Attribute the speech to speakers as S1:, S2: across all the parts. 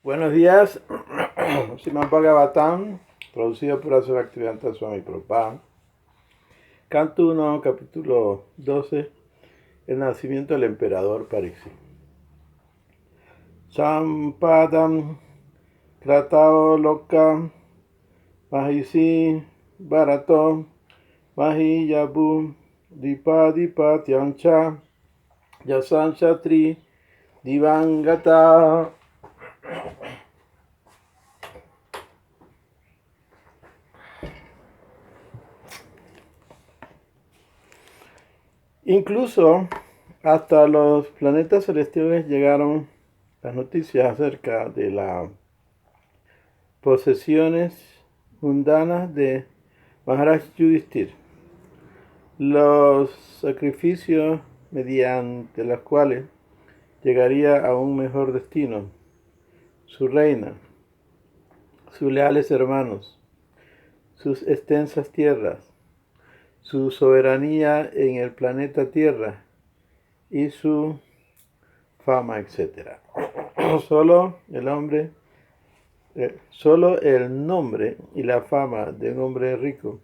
S1: Buenos días, Srimad Bhagavatam, traducido por Asura Bhaktivedanta Swami Prabhupada. Canto 1, capítulo 12, el nacimiento del emperador Pariksit. Sampadam Kratao Loka Mahisi Bharato Mahiyabu Dipatyancha Yasan Shatri Divangata. Incluso hasta los planetas celestiales llegaron las noticias acerca de las posesiones mundanas de Maharaj Yudhishthir, los sacrificios mediante los cuales llegaría a un mejor destino, su reina, sus leales hermanos, sus extensas tierras, su soberanía en el planeta Tierra y su fama, etc. Solo el nombre y la fama de un hombre rico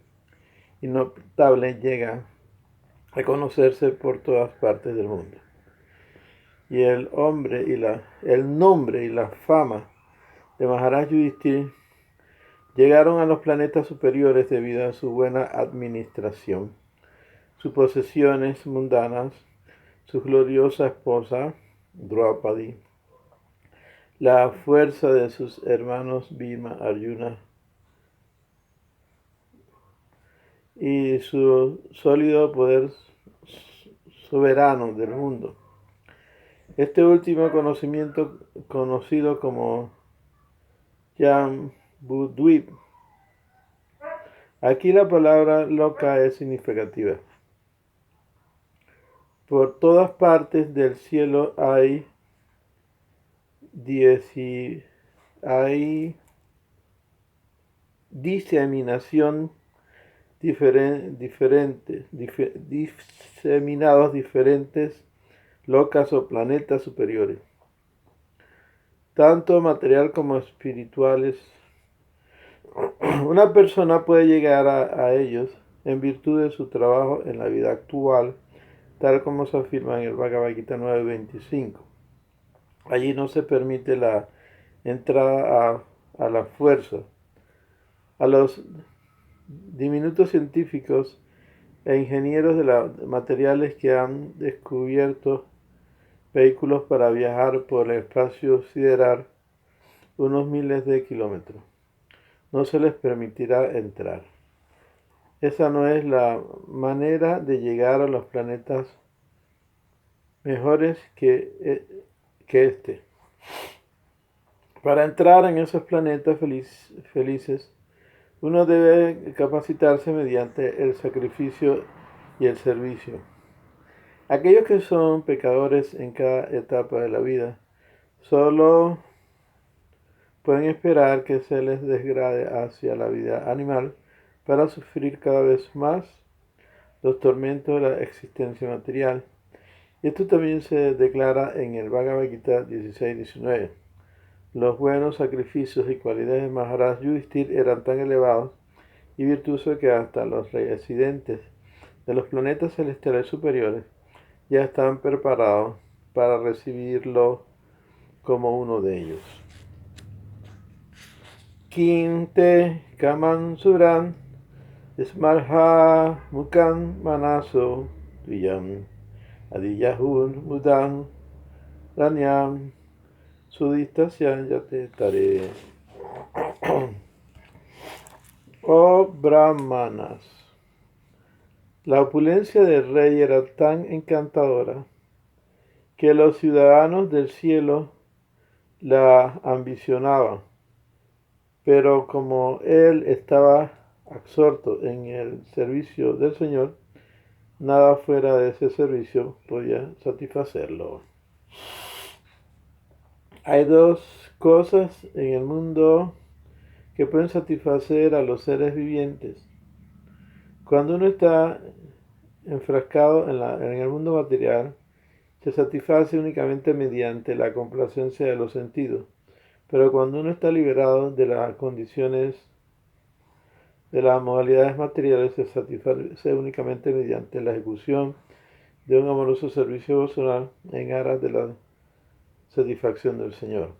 S1: y notable llega a conocerse por todas partes del mundo. Y el nombre y la fama de Maharaj Yudhishthir llegaron a los planetas superiores debido a su buena administración, sus posesiones mundanas, su gloriosa esposa, Draupadi, la fuerza de sus hermanos Bhima, Arjuna y su sólido poder soberano del mundo. Este último conocimiento, conocido como Jambudvip. Aquí la palabra loca es significativa. Por todas partes del cielo hay diseminación diseminados diferentes locas o planetas superiores, tanto material como espirituales. Una persona puede llegar a ellos en virtud de su trabajo en la vida actual, tal como se afirma en el Bhagavad Gita 9.25. Allí no se permite la entrada a la fuerza. A los diminutos científicos e ingenieros de materiales que han descubierto vehículos para viajar por el espacio sideral unos miles de kilómetros, no se les permitirá entrar. Esa no es la manera de llegar a los planetas mejores que este. Para entrar en esos planetas felices, uno debe capacitarse mediante el sacrificio y el servicio. Aquellos que son pecadores en cada etapa de la vida solo pueden esperar que se les desgrade hacia la vida animal para sufrir cada vez más los tormentos de la existencia material. Y esto también se declara en el Bhagavad Gita 16.19. Los buenos sacrificios y cualidades de Maharaj Yudhishthir eran tan elevados y virtuosos que hasta los residentes de los planetas celestiales superiores ya están preparados para recibirlo como uno de ellos. Kinte kaman suran smarha mukan manaso tuyam adiyahun mudan ranyam sudistasyan yate tare. Oh brahmanas, la opulencia del rey era tan encantadora que los ciudadanos del cielo la ambicionaban, pero como él estaba absorto en el servicio del Señor, nada fuera de ese servicio podía satisfacerlo. Hay dos cosas en el mundo que pueden satisfacer a los seres vivientes. Cuando uno está enfrascado en el mundo material, se satisface únicamente mediante la complacencia de los sentidos, Pero cuando uno está liberado de las condiciones, de las modalidades materiales, se satisface únicamente mediante la ejecución de un amoroso servicio devocional en aras de la satisfacción del Señor.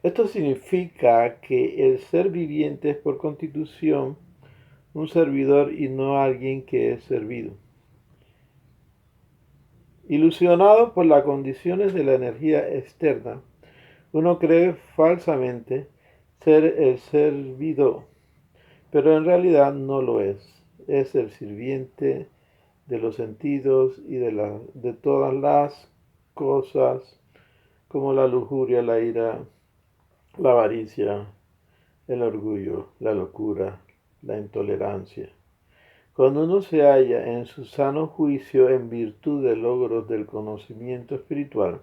S1: Esto significa que el ser viviente es por constitución un servidor y no alguien que es servido. Ilusionado por las condiciones de la energía externa, uno cree falsamente ser el servido, pero en realidad no lo es. Es el sirviente de los sentidos y de todas las cosas, como la lujuria, la ira, la avaricia, el orgullo, la locura, la intolerancia. Cuando uno se halla en su sano juicio en virtud de logros del conocimiento espiritual,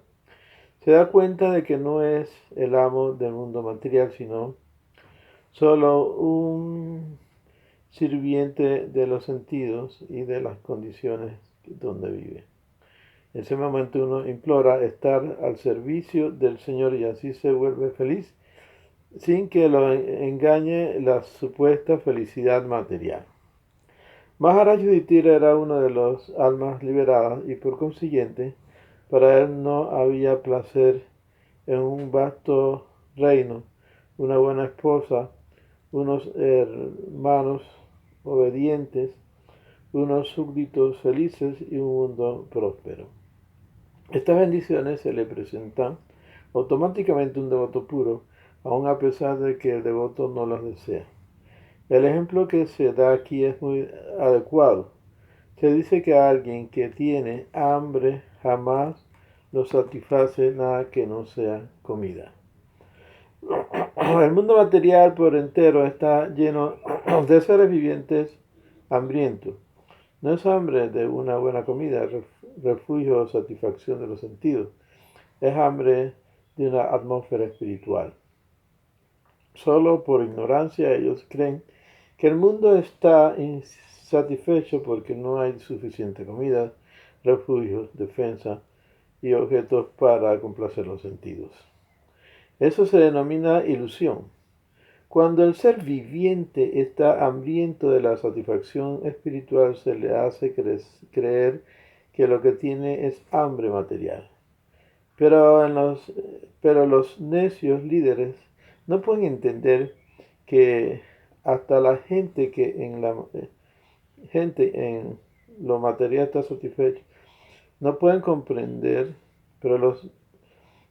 S1: se da cuenta de que no es el amo del mundo material, sino solo un sirviente de los sentidos y de las condiciones donde vive. En ese momento uno implora estar al servicio del Señor y así se vuelve feliz sin que lo engañe la supuesta felicidad material. Maharaj Yudhishthira era uno de los almas liberadas y por consiguiente para él no había placer en un vasto reino, una buena esposa, unos hermanos obedientes, unos súbditos felices y un mundo próspero. Estas bendiciones se le presentan automáticamente a un devoto puro, aun a pesar de que el devoto no las desea. El ejemplo que se da aquí es muy adecuado. Se dice que alguien que tiene hambre jamás lo satisface nada que no sea comida. El mundo material por entero está lleno de seres vivientes hambrientos. No es hambre de una buena comida, refugio o satisfacción de los sentidos. Es hambre de una atmósfera espiritual. Solo por ignorancia ellos creen que el mundo está insatisfecho porque no hay suficiente comida, refugios, defensa y objetos para complacer los sentidos. Eso se denomina ilusión. Cuando el ser viviente está hambriento de la satisfacción espiritual, se le hace creer que lo que tiene es hambre material. Pero los necios líderes no pueden entender que hasta la gente en lo material está satisfecha. No pueden comprender, pero los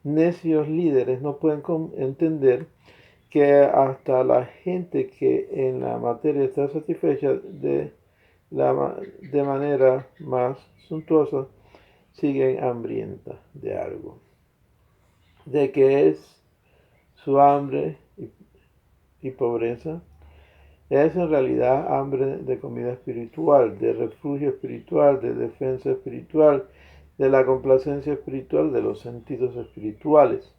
S1: necios líderes no pueden entender que hasta la gente que en la materia está satisfecha de manera más suntuosa, siguen hambrienta de algo. ¿De qué es su hambre y pobreza? Es en realidad hambre de comida espiritual, de refugio espiritual, de defensa espiritual, de la complacencia espiritual, de los sentidos espirituales.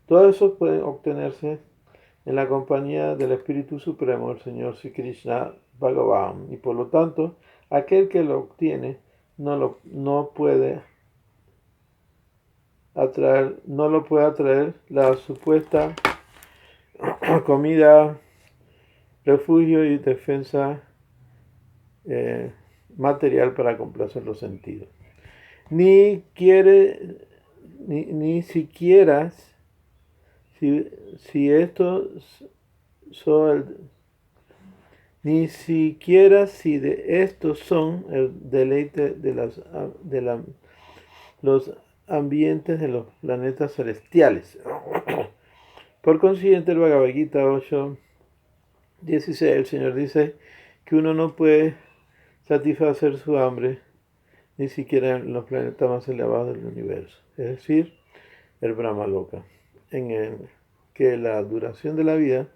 S1: Todo eso puede obtenerse en la compañía del Espíritu Supremo, el Señor Sri Krishna Bhagavan, y por lo tanto, aquel que lo obtiene no lo puede atraer la supuesta comida, refugio y defensa material para complacer los sentidos. Ni siquiera si de estos son el deleite de los ambientes de los planetas celestiales. Por consiguiente, el Bhagavad Gita 8:16, el Señor dice que uno no puede satisfacer su hambre ni siquiera en los planetas más elevados del universo, es decir, el Brahmaloka, en el que la duración de la vida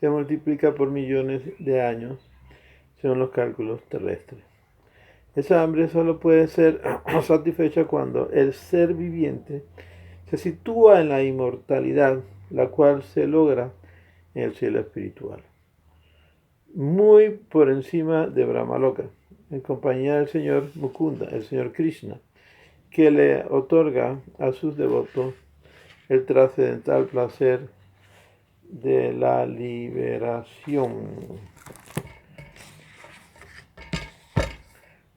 S1: se multiplica por millones de años según los cálculos terrestres. Esa hambre solo puede ser satisfecha cuando el ser viviente se sitúa en la inmortalidad, la cual se logra en el cielo espiritual, muy por encima de Brahmaloka, en compañía del Señor Mukunda, el Señor Krishna, que le otorga a sus devotos el trascendental placer de la liberación.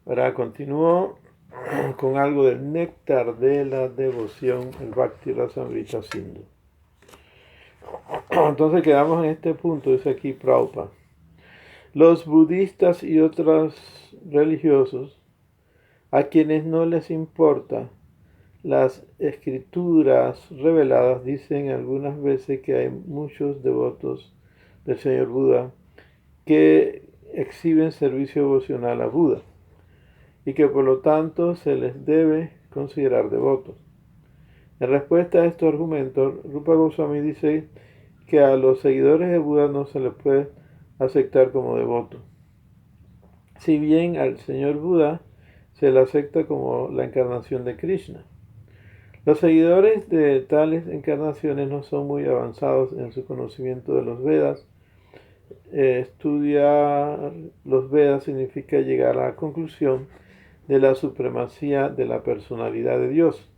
S1: Ahora continúo con algo del néctar de la devoción, el Bhakti Rasamrita Sindhu. Entonces quedamos en este punto, dice aquí Prabhupada. Los budistas y otros religiosos, a quienes no les importa las escrituras reveladas, dicen algunas veces que hay muchos devotos del Señor Buda que exhiben servicio devocional a Buda y que por lo tanto se les debe considerar devotos. En respuesta a estos argumentos, Rupa Goswami dice que a los seguidores de Buda no se les puede aceptar como devotos. Si bien al Señor Buda se le acepta como la encarnación de Krishna. Los seguidores de tales encarnaciones no son muy avanzados en su conocimiento de los Vedas. Estudiar los Vedas significa llegar a la conclusión de la supremacía de la personalidad de Dios.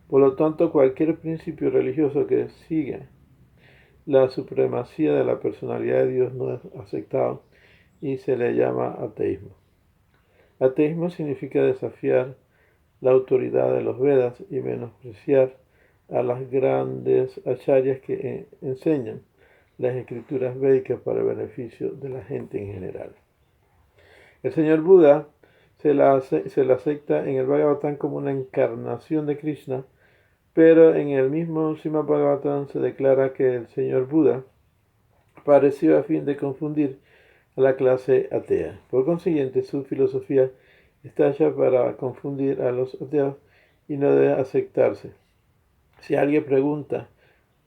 S1: Por lo tanto, cualquier principio religioso que siga la supremacía de la personalidad de Dios no es aceptado y se le llama ateísmo. Ateísmo significa desafiar la autoridad de los Vedas y menospreciar a las grandes acharyas que enseñan las escrituras védicas para el beneficio de la gente en general. El Señor Buda se la acepta en el Bhagavatam como una encarnación de Krishna, pero en el mismo Srimad Bhagavatam se declara que el Señor Buda apareció a fin de confundir a la clase atea. Por consiguiente, su filosofía está hecha para confundir a los ateos y no debe aceptarse. Si alguien pregunta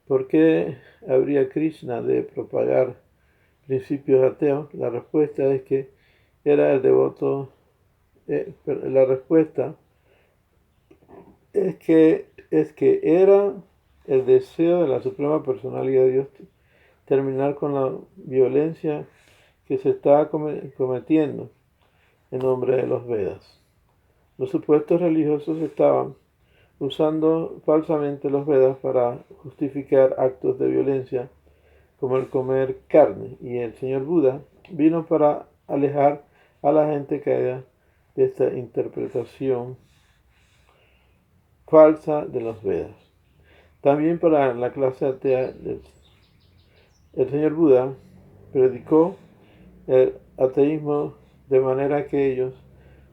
S1: por qué habría Krishna de propagar principios ateos, la respuesta es que era el devoto. La respuesta es que era el deseo de la Suprema Personalidad de Dios terminar con la violencia que se estaba cometiendo en nombre de los Vedas. Los supuestos religiosos estaban usando falsamente los Vedas para justificar actos de violencia como el comer carne, y el Señor Buda vino para alejar a la gente caída de esta interpretación falsa de los Vedas. También para la clase atea, el Señor Buda predicó el ateísmo de manera que ellos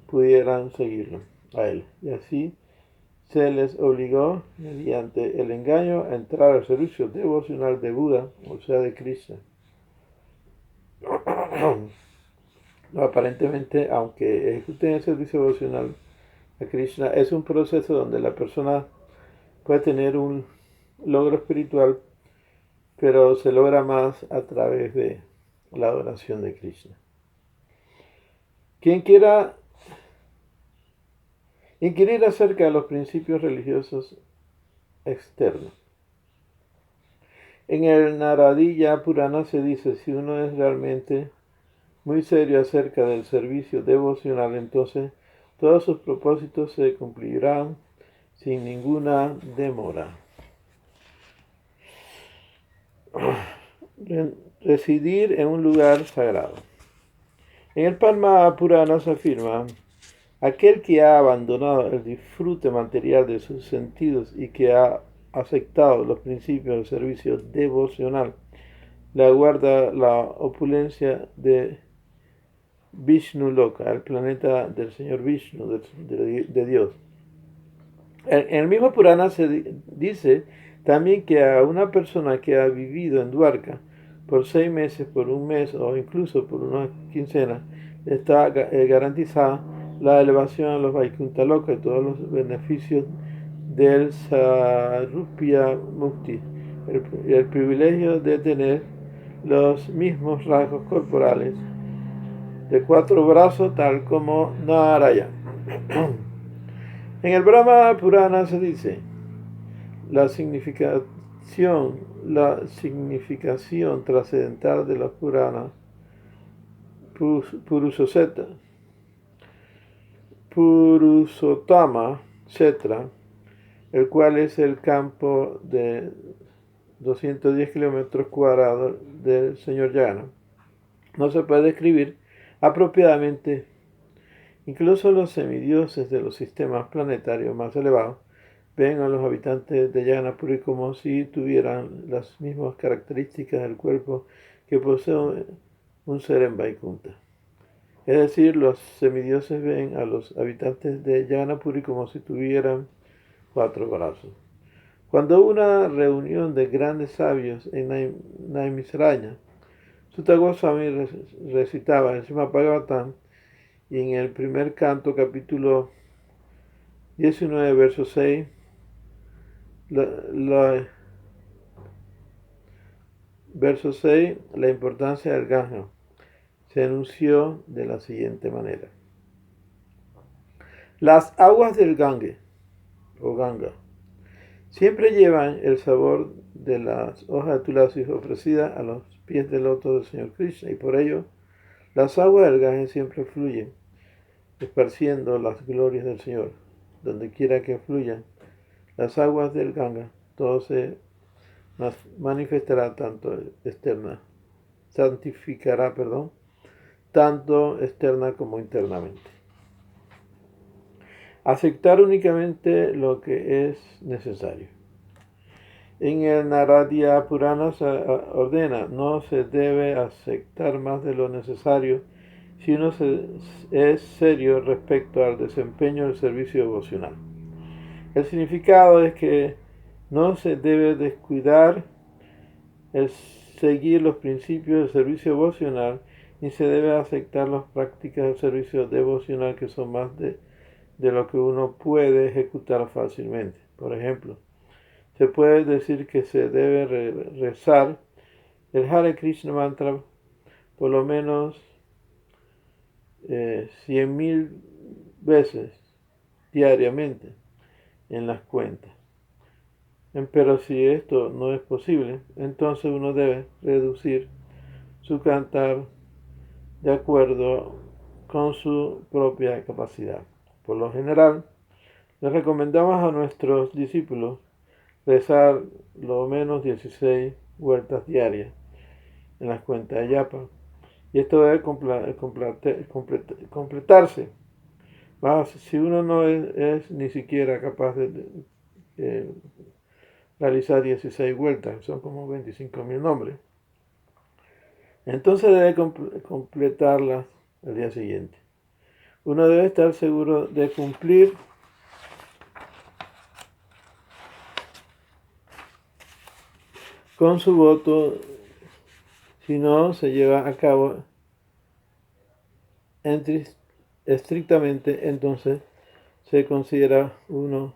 S1: pudieran seguirlo a él. Y así se les obligó, mediante el engaño, a entrar al servicio devocional de Buda, o sea, de Krishna. Aparentemente, aunque ejecuten el servicio devocional a Krishna, es un proceso donde la persona puede tener un logro espiritual, pero se logra más a través de la adoración de Krishna. Quien quiera inquirir acerca de los principios religiosos externos. En el Naradiya Purana se dice, si uno es realmente muy serio acerca del servicio devocional, entonces todos sus propósitos se cumplirán sin ninguna demora. Residir en un lugar sagrado. En el Padma Purana se afirma, aquel que ha abandonado el disfrute material de sus sentidos y que ha aceptado los principios del servicio devocional, le aguarda la opulencia de Vishnu Loka, el planeta del Señor Vishnu, de Dios. En el mismo Purana se dice también que a una persona que ha vivido en Dwarka por 6 meses, por un mes o incluso por una quincena, está garantizada la elevación a los Vaikuntha Loka y todos los beneficios del Sarupya Mukti, el privilegio de tener los mismos rasgos corporales de 4 brazos, tal como Narayana. En el Brahma Purana se dice la significación trascendental de los Puranas, Purusottama, etc., el cual es el campo de 210 kilómetros cuadrados del señor Yagana no se puede describir apropiadamente. Incluso los semidioses de los sistemas planetarios más elevados ven a los habitantes de Jagannath-puri como si tuvieran las mismas características del cuerpo que posee un ser en Vaikunta. Es decir, los semidioses ven a los habitantes de Jagannath-puri como si tuvieran 4 brazos. Cuando hubo una reunión de grandes sabios en Naimisranya, Sutta Goswami recitaba el Srimad Bhagavatam y en el primer canto, capítulo 19, verso 6, verso 6, la importancia del Ganga se anunció de la siguiente manera. Las aguas del Gange, o Ganga, siempre llevan el sabor de las hojas de tulasi ofrecidas a los pies del loto del Señor Krishna, y por ello las aguas del Gange siempre fluyen, esparciendo las glorias del Señor. Donde quiera que fluyan las aguas del Ganga, todo se manifestará santificará, tanto externa como internamente. Aceptar únicamente lo que es necesario. En el Narada Purana se ordena, no se debe aceptar más de lo necesario si uno es serio respecto al desempeño del servicio devocional. El significado es que no se debe descuidar el seguir los principios del servicio devocional, ni se debe aceptar las prácticas del servicio devocional que son más de lo que uno puede ejecutar fácilmente. Por ejemplo, se puede decir que se debe rezar el Hare Krishna mantra por lo menos 100,000 veces diariamente en las cuentas. Pero si esto no es posible, entonces uno debe reducir su cantar de acuerdo con su propia capacidad. Por lo general, les recomendamos a nuestros discípulos rezar lo menos 16 vueltas diarias en las cuentas de yapa, y esto debe completarse. Si uno no es ni siquiera capaz de realizar 16 vueltas, son como 25,000 nombres, entonces debe completarlas al día siguiente. Uno debe estar seguro de cumplir con su voto. Si no se lleva a cabo estrictamente, entonces se considera uno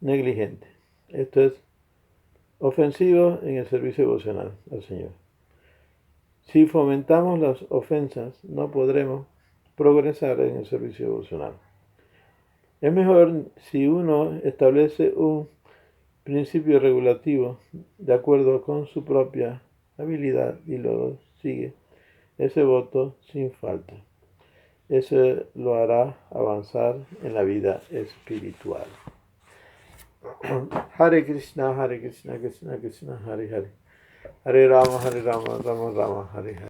S1: negligente. Esto es ofensivo en el servicio devocional al Señor. Si fomentamos las ofensas, no podremos progresar en el servicio devocional. Es mejor si uno establece un principio regulativo de acuerdo con su propia habilidad y lo sigue ese voto sin falta. Eso lo hará avanzar en la vida espiritual. Hare Krishna, Krishna Krishna, Hare Hare. Hare Rama, Rama Rama, Hare Hare.